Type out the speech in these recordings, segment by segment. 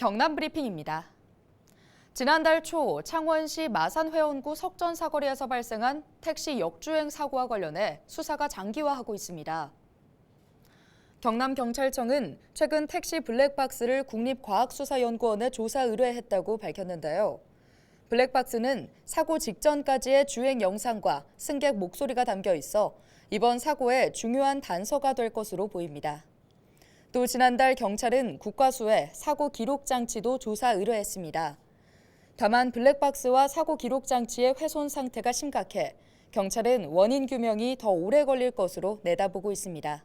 경남 브리핑입니다. 지난달 초 창원시 마산회원구 석전 사거리에서 발생한 택시 역주행 사고와 관련해 수사가 장기화하고 있습니다. 경남경찰청은 최근 택시 블랙박스를 국립과학수사연구원에 조사 의뢰했다고 밝혔는데요. 블랙박스는 사고 직전까지의 주행 영상과 승객 목소리가 담겨 있어 이번 사고의 중요한 단서가 될 것으로 보입니다. 또 지난달 경찰은 국과수에 사고 기록 장치도 조사 의뢰했습니다. 다만 블랙박스와 사고 기록 장치의 훼손 상태가 심각해 경찰은 원인 규명이 더 오래 걸릴 것으로 내다보고 있습니다.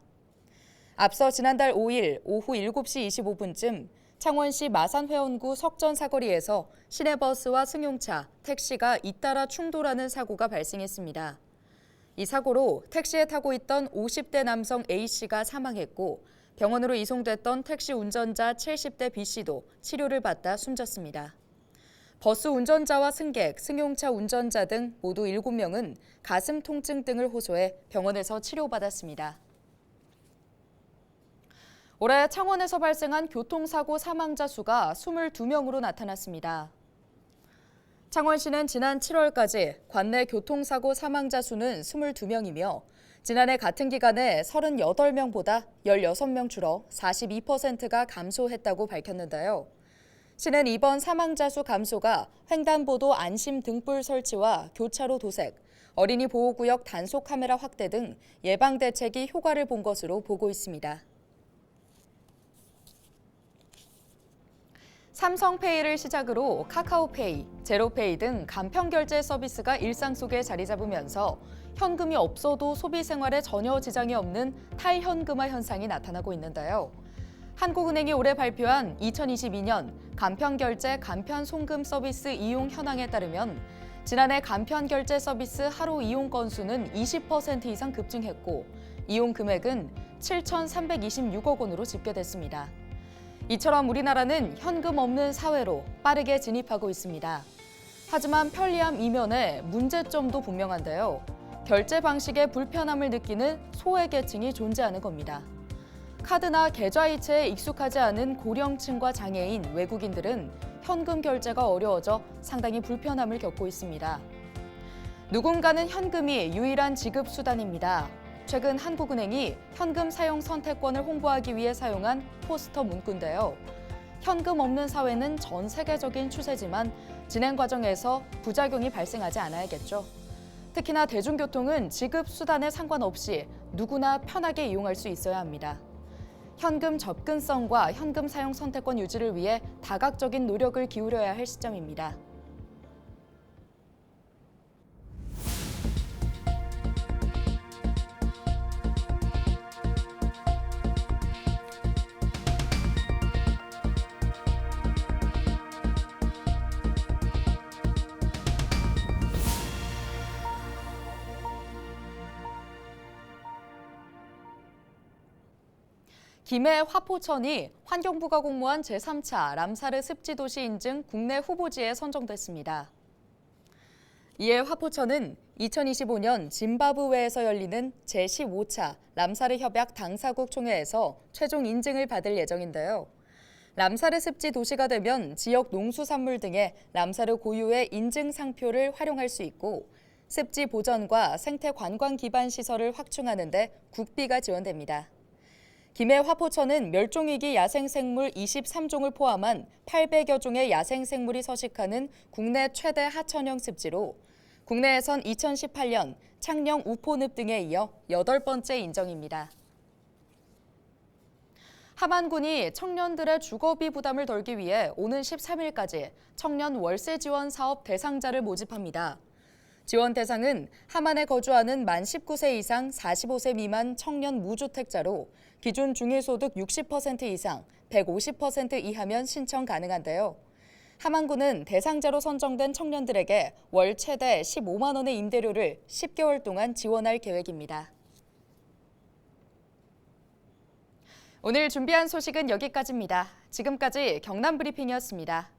앞서 지난달 5일 오후 7시 25분쯤 창원시 마산회원구 석전 사거리에서 시내버스와 승용차, 택시가 잇따라 충돌하는 사고가 발생했습니다. 이 사고로 택시에 타고 있던 50대 남성 A씨가 사망했고 병원으로 이송됐던 택시 운전자 70대 B씨도 치료를 받다 숨졌습니다. 버스 운전자와 승객, 승용차 운전자 등 모두 7명은 가슴 통증 등을 호소해 병원에서 치료받았습니다. 올해 창원에서 발생한 교통사고 사망자 수가 22명으로 나타났습니다. 창원시는 지난 7월까지 관내 교통사고 사망자 수는 22명이며 지난해 같은 기간에 38명보다 16명 줄어 42%가 감소했다고 밝혔는데요. 시는 이번 사망자 수 감소가 횡단보도 안심 등불 설치와 교차로 도색, 어린이 보호구역 단속 카메라 확대 등 예방 대책이 효과를 본 것으로 보고 있습니다. 삼성페이를 시작으로 카카오페이, 제로페이 등 간편 결제 서비스가 일상 속에 자리 잡으면서 현금이 없어도 소비 생활에 전혀 지장이 없는 탈현금화 현상이 나타나고 있는데요. 한국은행이 올해 발표한 2022년 간편결제 간편송금 서비스 이용 현황에 따르면 지난해 간편결제 서비스 하루 이용 건수는 20% 이상 급증했고 이용 금액은 7,326억 원으로 집계됐습니다. 이처럼 우리나라는 현금 없는 사회로 빠르게 진입하고 있습니다. 하지만 편리함 이면에 문제점도 분명한데요. 결제 방식의 불편함을 느끼는 소외계층이 존재하는 겁니다. 카드나 계좌이체에 익숙하지 않은 고령층과 장애인, 외국인들은 현금 결제가 어려워져 상당히 불편함을 겪고 있습니다. 누군가는 현금이 유일한 지급 수단입니다. 최근 한국은행이 현금 사용 선택권을 홍보하기 위해 사용한 포스터 문구인데요. 현금 없는 사회는 전 세계적인 추세지만 진행 과정에서 부작용이 발생하지 않아야겠죠. 특히나 대중교통은 지급 수단에 상관없이 누구나 편하게 이용할 수 있어야 합니다. 현금 접근성과 현금 사용 선택권 유지를 위해 다각적인 노력을 기울여야 할 시점입니다. 김해 화포천이 환경부가 공모한 제3차 람사르 습지도시 인증 국내 후보지에 선정됐습니다. 이에 화포천은 2025년 짐바브웨에서 열리는 제15차 람사르 협약 당사국 총회에서 최종 인증을 받을 예정인데요. 람사르 습지 도시가 되면 지역 농수산물 등의 람사르 고유의 인증 상표를 활용할 수 있고 습지 보전과 생태 관광 기반 시설을 확충하는 데 국비가 지원됩니다. 김해 화포천은 멸종위기 야생생물 23종을 포함한 800여 종의 야생생물이 서식하는 국내 최대 하천형 습지로 국내에선 2018년 창녕 우포늪 등에 이어 8번째 인정입니다. 함안군이 청년들의 주거비 부담을 덜기 위해 오는 13일까지 청년 월세 지원 사업 대상자를 모집합니다. 지원 대상은 함안에 거주하는 만 19세 이상 45세 미만 청년 무주택자로 기준 중위소득 60% 이상, 150% 이하면 신청 가능한데요. 함안군은 대상자로 선정된 청년들에게 월 최대 15만 원의 임대료를 10개월 동안 지원할 계획입니다. 오늘 준비한 소식은 여기까지입니다. 지금까지 경남 브리핑이었습니다.